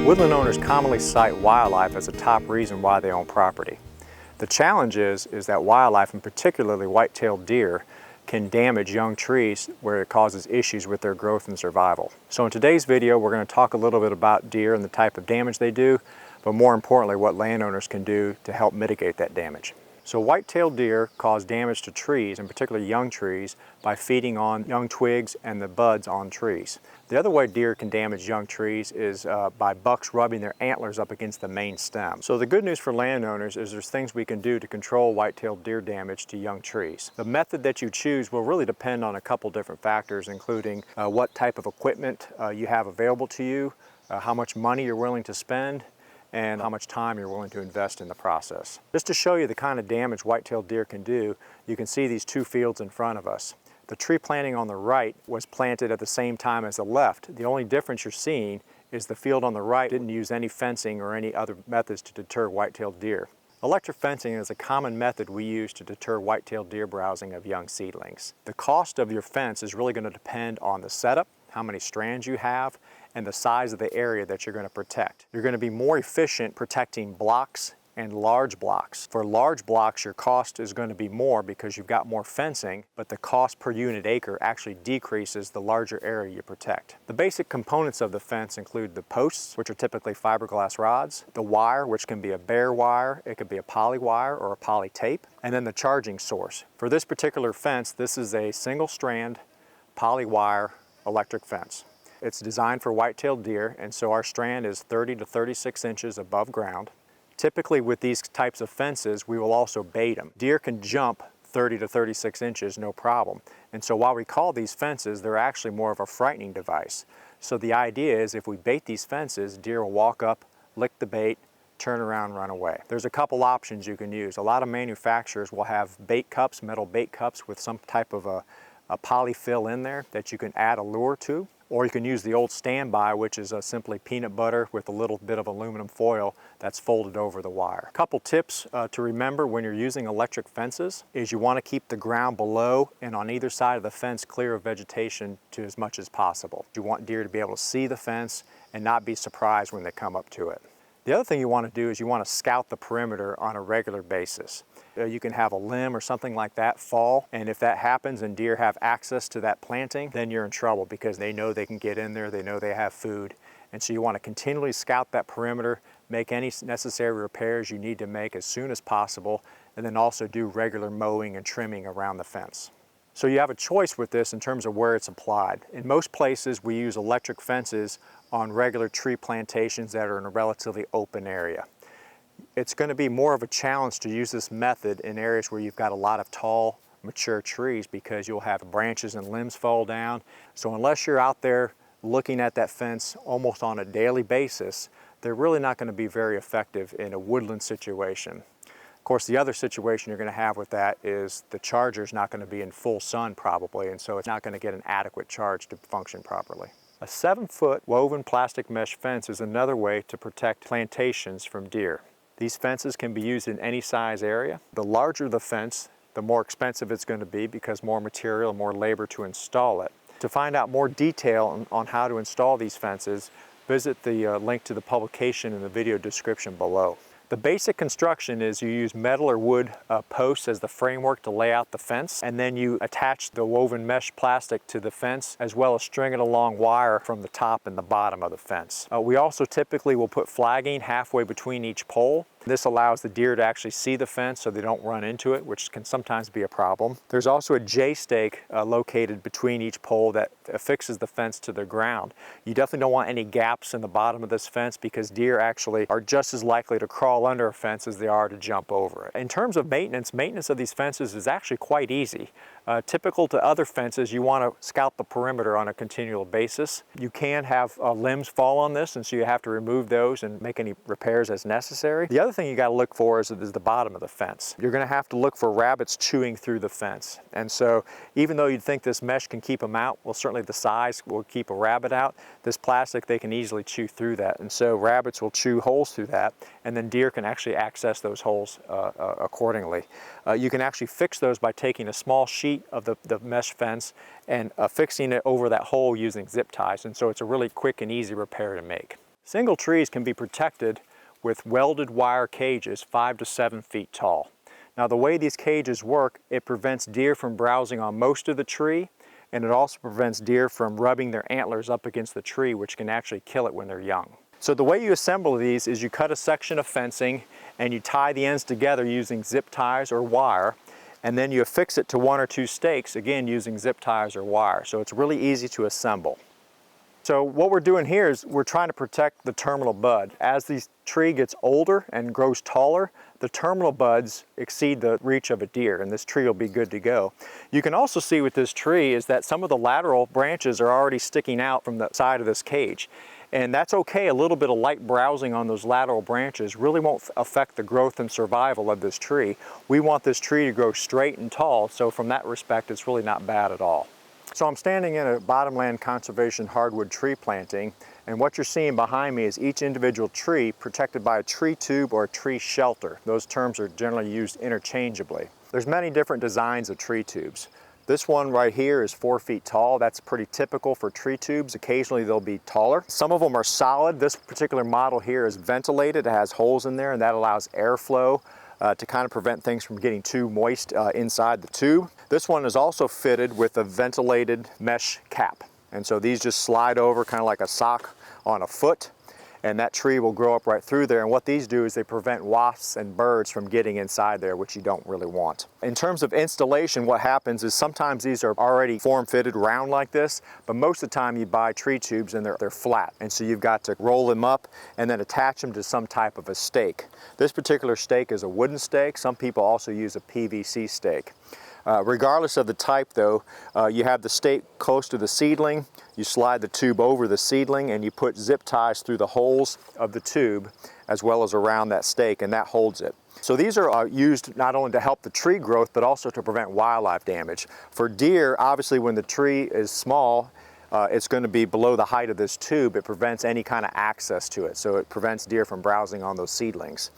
Woodland owners commonly cite wildlife as a top reason why they own property. The challenge is that wildlife, and particularly white-tailed deer, can damage young trees where it causes issues with their growth and survival. So in today's video, we're going to talk a little bit about deer and the type of damage they do, but more importantly, what landowners can do to help mitigate that damage. So white-tailed deer cause damage to trees, and particularly young trees, by feeding on young twigs and the buds on trees. The other way deer can damage young trees is by bucks rubbing their antlers up against the main stem. So the good news for landowners is there's things we can do to control white-tailed deer damage to young trees. The method that you choose will really depend on a couple different factors, including what type of equipment you have available to you, how much money you're willing to spend, and how much time you're willing to invest in the process. Just to show you the kind of damage white-tailed deer can do, you can see these two fields in front of us. The tree planting on the right was planted at the same time as the left. The only difference you're seeing is the field on the right didn't use any fencing or any other methods to deter white-tailed deer. Electric fencing is a common method we use to deter white-tailed deer browsing of young seedlings. The cost of your fence is really going to depend on the setup, how many strands you have, and the size of the area that you're going to protect. You're going to be more efficient protecting blocks and large blocks. For large blocks, your cost is going to be more because you've got more fencing, but the cost per unit acre actually decreases the larger area you protect. The basic components of the fence include the posts, which are typically fiberglass rods, the wire, which can be a bare wire, it could be a poly wire or a poly tape, and then the charging source. For this particular fence, this is a single strand poly wire electric fence. It's designed for white-tailed deer, and so our strand is 30 to 36 inches above ground. Typically with these types of fences, we will also bait them. Deer can jump 30 to 36 inches, no problem. And so while we call these fences, they're actually more of a frightening device. So the idea is if we bait these fences, deer will walk up, lick the bait, turn around, run away. There's a couple options you can use. A lot of manufacturers will have bait cups, metal bait cups with some type of a polyfill in there that you can add a lure to. Or you can use the old standby, which is simply peanut butter with a little bit of aluminum foil that's folded over the wire. A couple tips to remember when you're using electric fences is you want to keep the ground below and on either side of the fence clear of vegetation to as much as possible. You want deer to be able to see the fence and not be surprised when they come up to it. The other thing you want to do is you want to scout the perimeter on a regular basis. You can have a limb or something like that fall, and if that happens and deer have access to that planting, then you're in trouble because they know they can get in there, they know they have food, and so you want to continually scout that perimeter, make any necessary repairs you need to make as soon as possible, and then also do regular mowing and trimming around the fence. So you have a choice with this in terms of where it's applied. In most places we use electric fences on regular tree plantations that are in a relatively open area. It's going to be more of a challenge to use this method in areas where you've got a lot of tall, mature trees because you'll have branches and limbs fall down. So unless you're out there looking at that fence almost on a daily basis, they're really not going to be very effective in a woodland situation. Of course, the other situation you're going to have with that is the charger's not going to be in full sun probably, and so it's not going to get an adequate charge to function properly. A 7-foot woven plastic mesh fence is another way to protect plantations from deer. These fences can be used in any size area. The larger the fence, the more expensive it's going to be because more material and more labor to install it. To find out more detail on how to install these fences, visit the link to the publication in the video description below. The basic construction is you use metal or wood posts as the framework to lay out the fence, and then you attach the woven mesh plastic to the fence as well as string it along wire from the top and the bottom of the fence. We also typically will put flagging halfway between each pole. This allows the deer to actually see the fence so they don't run into it, which can sometimes be a problem. There's also a J-stake located between each pole that affixes the fence to the ground. You definitely don't want any gaps in the bottom of this fence because deer actually are just as likely to crawl under a fence as they are to jump over it. In terms of maintenance of these fences is actually quite easy. Typical to other fences, you want to scout the perimeter on a continual basis. You can have limbs fall on this, and so you have to remove those and make any repairs as necessary. The other thing you got to look for is the bottom of the fence. You're going to have to look for rabbits chewing through the fence. And so even though you'd think this mesh can keep them out, well, certainly the size will keep a rabbit out. This plastic, they can easily chew through that. And so rabbits will chew holes through that, and then deer can actually access those holes accordingly. You can actually fix those by taking a small sheet of the mesh fence and fixing it over that hole using zip ties. And so it's a really quick and easy repair to make. Single trees can be protected with welded wire cages 5 to 7 feet tall. Now the way these cages work, it prevents deer from browsing on most of the tree, and it also prevents deer from rubbing their antlers up against the tree, which can actually kill it when they're young. So the way you assemble these is you cut a section of fencing and you tie the ends together using zip ties or wire, and then you affix it to 1 or 2 stakes, again using zip ties or wire. So it's really easy to assemble. So what we're doing here is we're trying to protect the terminal bud. As the tree gets older and grows taller, the terminal buds exceed the reach of a deer, and this tree will be good to go. You can also see with this tree is that some of the lateral branches are already sticking out from the side of this cage. And that's okay. A little bit of light browsing on those lateral branches really won't affect the growth and survival of this tree. We want this tree to grow straight and tall, so from that respect, it's really not bad at all. So I'm standing in a bottomland conservation hardwood tree planting, and what you're seeing behind me is each individual tree protected by a tree tube or a tree shelter. Those terms are generally used interchangeably. There's many different designs of tree tubes. This one right here is 4 feet tall. That's pretty typical for tree tubes. Occasionally they'll be taller. Some of them are solid. This particular model here is ventilated. It has holes in there, and that allows airflow to kind of prevent things from getting too moist inside the tube. This one is also fitted with a ventilated mesh cap. And so these just slide over kind of like a sock on a foot, and that tree will grow up right through there. And what these do is they prevent wasps and birds from getting inside there, which you don't really want. In terms of installation, what happens is sometimes these are already form-fitted round like this, but most of the time you buy tree tubes and they're flat. And so you've got to roll them up and then attach them to some type of a stake. This particular stake is a wooden stake. Some people also use a PVC stake. Regardless of the type though, you have the stake close to the seedling, you slide the tube over the seedling, and you put zip ties through the holes of the tube as well as around that stake, and that holds it. So these are used not only to help the tree growth but also to prevent wildlife damage. For deer, obviously when the tree is small, it's going to be below the height of this tube. It prevents any kind of access to it, so it prevents deer from browsing on those seedlings.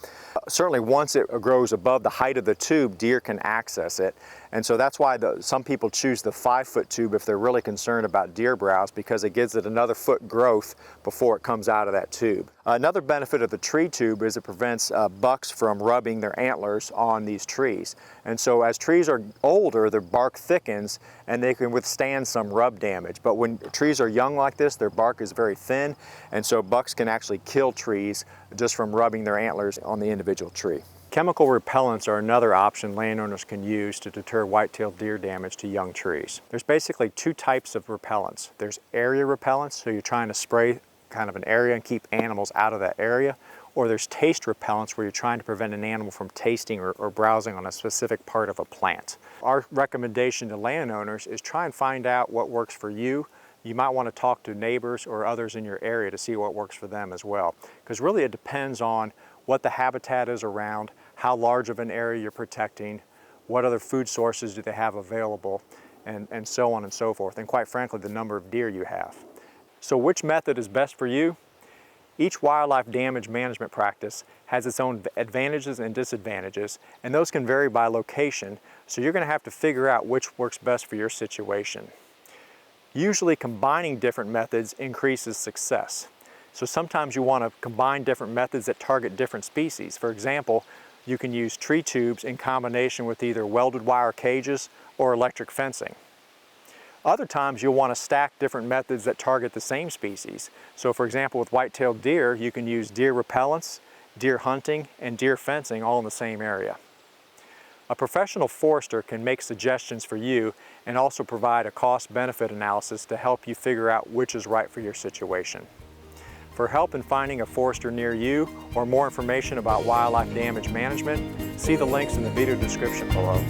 Certainly once it grows above the height of the tube, deer can access it, and so that's why some people choose the 5-foot tube if they're really concerned about deer browse, because it gives it another foot growth before it comes out of that tube. Another benefit of the tree tube is it prevents bucks from rubbing their antlers on these trees. And so as trees are older, their bark thickens and they can withstand some rub damage. But when trees are young like this, their bark is very thin, and so bucks can actually kill trees just from rubbing their antlers on the individual tree. Chemical repellents are another option landowners can use to deter white-tailed deer damage to young trees. There's basically 2 types of repellents. There's area repellents, so you're trying to spray kind of an area and keep animals out of that area, or there's taste repellents where you're trying to prevent an animal from tasting or browsing on a specific part of a plant. Our recommendation to landowners is try and find out what works for you. You might want to talk to neighbors or others in your area to see what works for them as well, because really it depends on what the habitat is around, how large of an area you're protecting, what other food sources do they have available, and so on and so forth, and quite frankly, the number of deer you have. So which method is best for you? Each wildlife damage management practice has its own advantages and disadvantages, and those can vary by location, so you're going to have to figure out which works best for your situation. Usually combining different methods increases success. So sometimes you want to combine different methods that target different species. For example, you can use tree tubes in combination with either welded wire cages or electric fencing. Other times you'll want to stack different methods that target the same species. So for example, with white-tailed deer, you can use deer repellents, deer hunting, and deer fencing all in the same area. A professional forester can make suggestions for you and also provide a cost-benefit analysis to help you figure out which is right for your situation. For help in finding a forester near you or more information about wildlife damage management, see the links in the video description below.